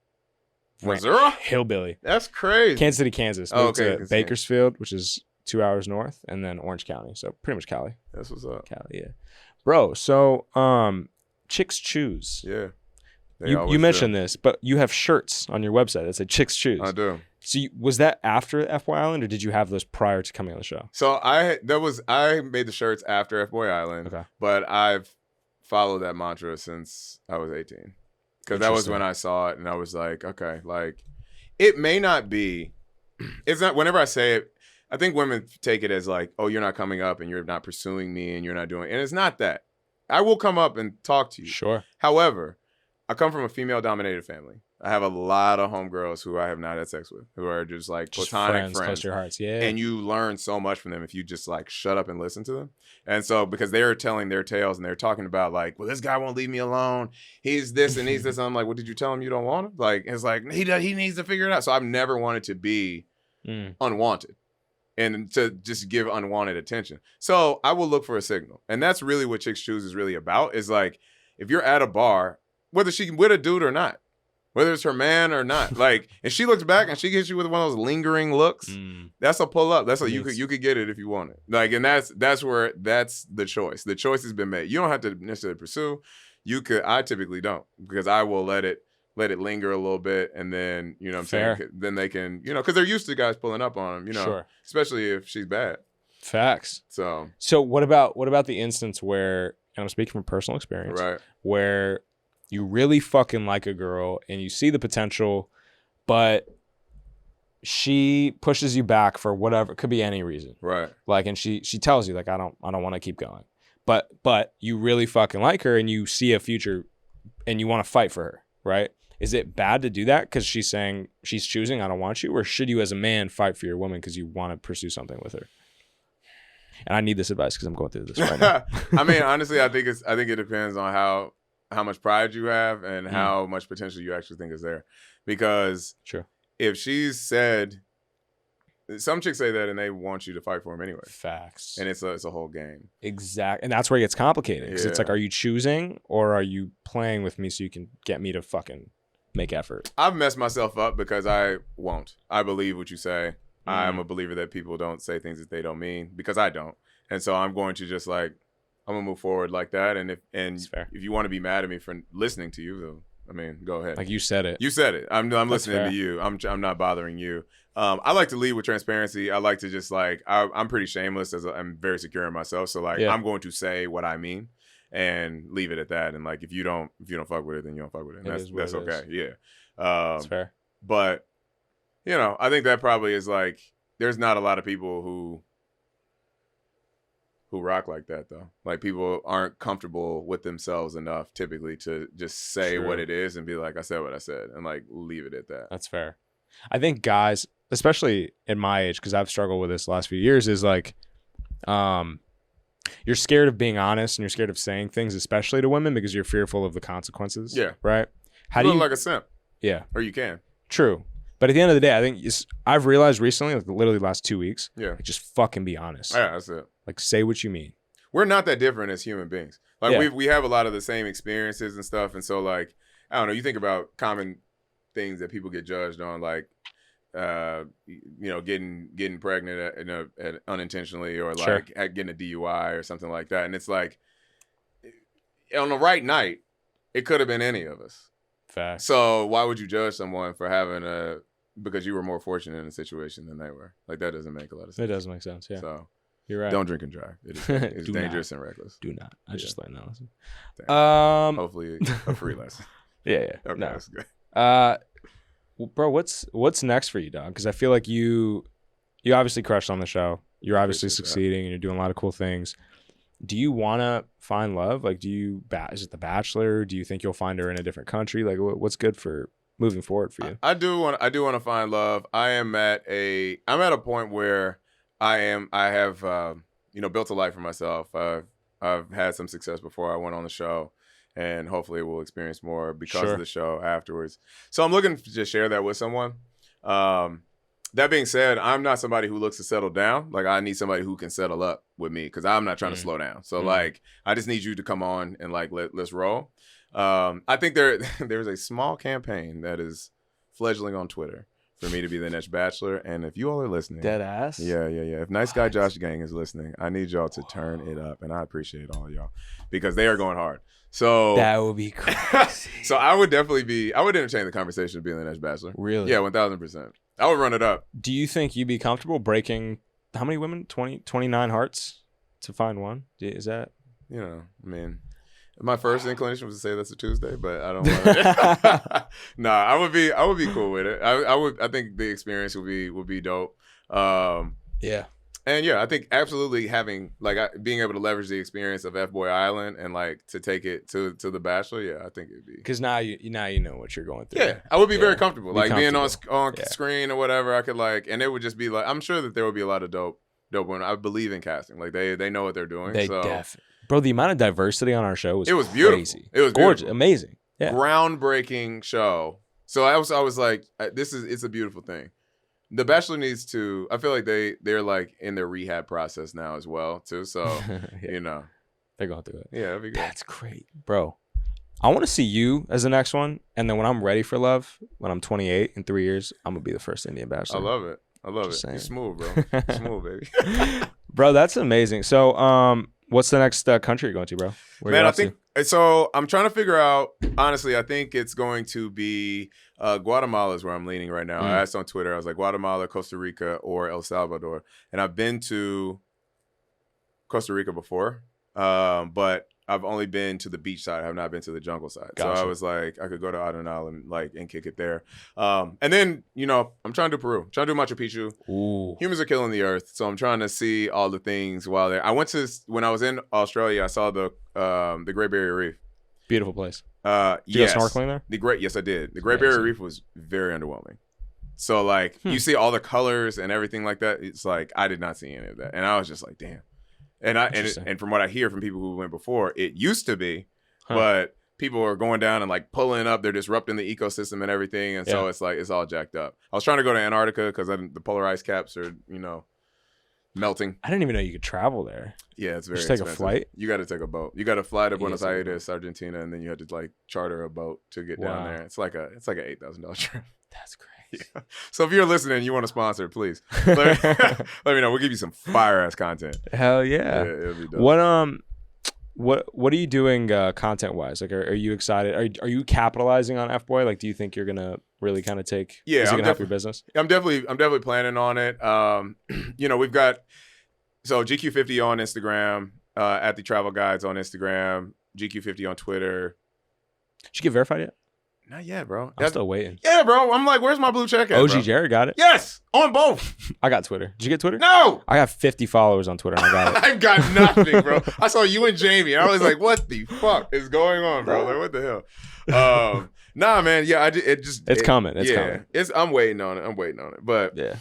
Missouri? Hillbilly. That's crazy. Kansas City, Kansas. Oh, Moved to Bakersfield, which is 2 hours north, and then Orange County. So pretty much Cali. That's what's up. Cali, yeah. Bro, so Chicks Choose. Yeah. You mentioned this, but you have shirts on your website that say Chicks Choose. I do. So was that after FBoy Island, or did you have those prior to coming on the show? So I made the shirts after FBoy Island, okay. But I've followed that mantra since I was 18. Because that was when I saw it, and I was like, okay, like, it may not be, it's not, whenever I say it, I think women take it as like, oh, you're not coming up, and you're not pursuing me, and you're not doing, and it's not that. I will come up and talk to you. Sure. However, I come from a female-dominated family. I have a lot of homegirls who I have not had sex with, who are just like platonic friends. Close to your hearts, yeah. And you learn so much from them if you just like shut up and listen to them. And so because they're telling their tales and they're talking about like, well, this guy won't leave me alone. He's this and he's this. And I'm like, well, did you tell him you don't want him? Like, it's like, he needs to figure it out. So I've never wanted to be unwanted and to just give unwanted attention. So I will look for a signal. And that's really what Chicks Choose is really about, is like, if you're at a bar, whether she with a dude or not, whether it's her man or not, like, if she looks back and she hits you with one of those lingering looks, that's a pull up. That's you could get it if you want it. Like, and that's the choice. The choice has been made. You don't have to necessarily pursue. I typically don't, because I will let it linger a little bit, and then what I'm saying, then they can, because they're used to guys pulling up on them, sure. Especially if she's bad. Facts. So what about the instance where, and I'm speaking from personal experience, right, where you really fucking like a girl and you see the potential, but she pushes you back for whatever, it could be any reason. Right. Like, and she tells you like, I don't want to keep going. But you really fucking like her and you see a future and you want to fight for her, right? Is it bad to do that because she's saying she's choosing I don't want you, or should you as a man fight for your woman because you want to pursue something with her? And I need this advice because I'm going through this right now. I mean, honestly, I think it depends on how much pride you have and how much potential you actually think is there. Because if she's said, some chicks say that and they want you to fight for them anyway. Facts. And it's a whole game. Exactly. And that's where it gets complicated. Because it's like, are you choosing or are you playing with me so you can get me to fucking make effort? I've messed myself up because I won't. I believe what you say. I'm a believer that people don't say things that they don't mean, because I don't. And so I'm going to just like, I'm gonna move forward like that. And if you want to be mad at me for listening to you, I mean, go ahead. Like you said it. You said it. I'm listening fair. to you. I'm not bothering you. I like to lead with transparency. I like to just like I'm pretty shameless I'm very secure in myself. So like I'm going to say what I mean and leave it at that. And like if you don't fuck with it, then you don't fuck with it. And that's okay. Yeah. That's fair. But you know, I think that probably is like there's not a lot of people who rock like that though. Like people aren't comfortable with themselves enough typically to just say what it is and be like, I said what I said, and like leave it at that. That's fair. I think guys, especially in my age, because I've struggled with this the last few years, is like you're scared of being honest and you're scared of saying things, especially to women, because you're fearful of the consequences. Yeah. Right? How do you look like a simp? Yeah. Or you can. True. But at the end of the day, I think I've realized recently, like literally the last 2 weeks, like just fucking be honest. Yeah, that's it. Like say what you mean. We're not that different as human beings. Like we have a lot of the same experiences and stuff. And so like, I don't know, you think about common things that people get judged on, like, you know, getting pregnant unintentionally, or like getting a DUI or something like that. And it's like, on the right night, it could have been any of us. Fact. So why would you judge someone for having because you were more fortunate in a situation than they were? Like that doesn't make a lot of sense. It doesn't make sense. Yeah. So you're right. Don't drink and drive. It's dangerous and reckless. Do not. I just learned that lesson. Hopefully a free lesson. Yeah. Okay, no. that's good. Bro, what's next for you, dog? Because I feel like you obviously crushed on the show. You're obviously succeeding and you're doing a lot of cool things. Do you want to find love? Like, is it The Bachelor? Do you think you'll find her in a different country? Like, what's good for moving forward for you? I do want to find love. I'm at a point where I have built a life for myself. I've had some success before I went on the show, and hopefully we'll experience more because of the show afterwards. So I'm looking to just share that with someone. That being said, I'm not somebody who looks to settle down. Like, I need somebody who can settle up with me because I'm not trying to slow down. So, like, I just need you to come on and, like, let's roll. I think there's a small campaign that is fledgling on Twitter for me to be the next Bachelor. And if you all are listening. Dead ass? Yeah. If Nice Guy Josh Gang is listening, I need y'all to turn it up. And I appreciate all of y'all because they are going hard. So that would be crazy. So I would entertain the conversation of being the next Bachelor. Really? Yeah, 1,000%. I would run it up. Do you think you'd be comfortable breaking how many women? 29 hearts to find one? Is that? You know, I mean, my first inclination was to say that's a Tuesday, but I don't want to. Nah, I would be cool with it. I think the experience would be dope. Yeah. And yeah, I think absolutely having being able to leverage the experience of FBoy Island and like to take it to the Bachelor. Yeah, I think it'd be because now you know what you're going through. Yeah, I would be very comfortable, being on screen or whatever. I could and it would just be like I'm sure that there would be a lot of dope women. I believe in casting, like they know what they're doing. Bro, the amount of diversity on our show was beautiful. Crazy. It was gorgeous, beautiful. Amazing, yeah, groundbreaking show. So I was like, it's a beautiful thing. The Bachelor needs to. I feel like they're like in their rehab process now as well too. So you know, they're going through it. Yeah, that'd be good. That's great, bro. I want to see you as the next one, and then when I'm ready for love, when I'm 28 in 3 years, I'm gonna be the first Indian Bachelor. I love it. You're smooth, bro. Smooth, baby. Bro, that's amazing. So, what's the next country you're going to, bro? Man, I think so. I'm trying to figure out. Honestly, I think it's going to be Guatemala is where I'm leaning right now. I asked on Twitter. I was like Guatemala, Costa Rica, or El Salvador. And I've been to Costa Rica before, but I've only been to the beach side. I have not been to the jungle side. Gotcha. So I was like, I could go to Arenal and kick it there. And then I'm trying to do Peru. I'm trying to do Machu Picchu. Ooh. Humans are killing the earth, so I'm trying to see all the things while there. When I was in Australia, I saw the Great Barrier Reef. Beautiful place. Did you go snorkeling there? Yes, I did. The Great Barrier Reef was very underwhelming. So like you see all the colors and everything like that. It's like I did not see any of that, and I was just like, damn. And from what I hear from people who went before, it used to be, but people are going down and like pulling up. They're disrupting the ecosystem and everything, and so it's like it's all jacked up. I was trying to go to Antarctica because the polar ice caps are melting. I didn't even know you could travel there. Yeah, it's very expensive. Take a flight? You got to take a boat. You got to fly to Buenos Aires, Argentina, and then you had to like charter a boat to get down there. It's like an $8,000 trip. That's crazy. Yeah. So if you're listening and you want to sponsor, please let me know. We'll give you some fire ass content. Hell yeah. It'll be dope. What are you doing content wise? Like, are you excited? Are you capitalizing on FBoy? Like, do you think you're gonna really kind of take? Yeah, is it gonna help your business? I'm definitely planning on it. We've got GQ50 on Instagram, at the Travel Guides on Instagram, GQ50 on Twitter. Did you get verified yet? Not yet, bro. I'm still waiting. Yeah, bro. I'm like, where's my blue check at, OG bro? Jared got it. Yes, on both. I got Twitter. Did you get Twitter? No. I got 50 followers on Twitter and I got it. I've got nothing, bro. I saw you and Jamie. I was like, what the fuck is going on, bro? Like, what the hell? Nah, man. Yeah, it's coming. It's coming. I'm waiting on it. But yeah.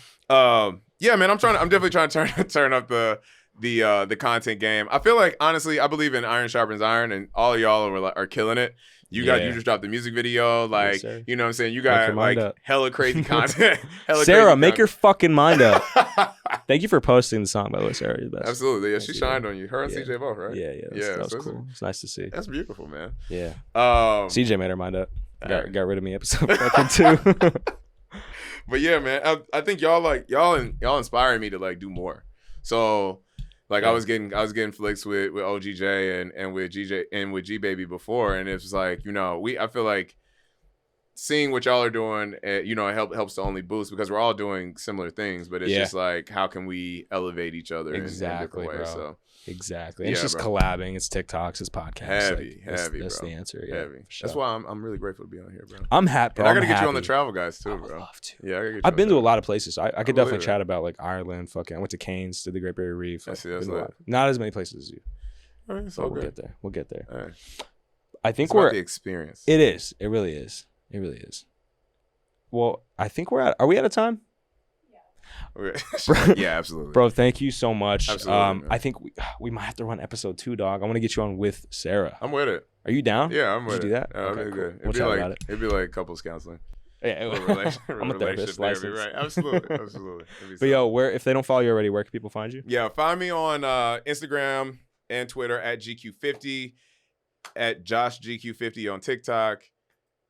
Yeah, man. I'm definitely trying to turn up the content game. I feel like, honestly, I believe in iron sharpens iron, and all of y'all are killing it. You just dropped the music video, like, yes, you know what I'm saying? You got like hella crazy content. Sarah, make your fucking mind up. Thank you for posting the song, by the way, Sarah. You're the best. Absolutely. Yeah, she shined on you. Her and CJ both, right? Yeah. That was cool. It's nice to see. That's beautiful, man. Yeah. CJ made her mind up. Got rid of me episode fucking 2. But yeah, man, I think y'all inspiring me to like do more. So like I was getting flicks with OGJ and with GJ and with G Baby before, and it's like, I feel like seeing what y'all are doing, it helps to only boost, because we're all doing similar things, but it's just like, how can we elevate each other in different ways? Bro. So exactly. It's just collabing. It's TikToks. It's podcasts. Heavy, that's bro. the answer. Yeah, heavy. Sure. That's why I'm really grateful to be on here, bro. I'm happy. And I gotta get you on the Travel Guys too, bro. I would love to. Yeah, I've been to a lot of places. So I could definitely chat about like Ireland. Fucking, I went to Cairns, to the Great Barrier Reef. That's not as many places as you. All right, so we'll get there. All right. I think it's about the experience. It is. It really is. Well, I think are we out of time? Yeah, absolutely. Bro, thank you so much. Absolutely, I think we might have to run episode 2, dog. I want to get you on with Sarah. I'm with it. Are you down? Yeah, I'm with it. Do that? Okay, cool. Good. It'd be like couples counseling. Yeah, I'm a therapist. Right? Absolutely. But yo, if they don't follow you already, where can people find you? Yeah, find me on Instagram and Twitter at GQ50, at Josh GQ50 on TikTok,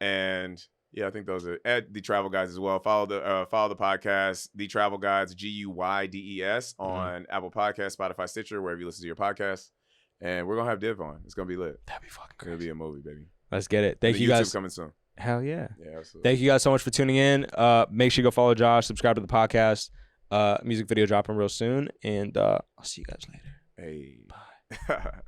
and yeah, I think those are at The Travel Guides as well. Follow the podcast, The Travel Guides, GUYDES, on Apple Podcasts, Spotify, Stitcher, wherever you listen to your podcasts. And we're gonna have Div on. It's gonna be lit. That'd be fucking crazy. It'll be a movie, baby. Let's get it. Thank you YouTube guys. Coming soon. Hell yeah. Yeah, absolutely. Thank you guys so much for tuning in. Make sure you go follow Josh, subscribe to the podcast. Music video dropping real soon, and I'll see you guys later. Hey. Bye.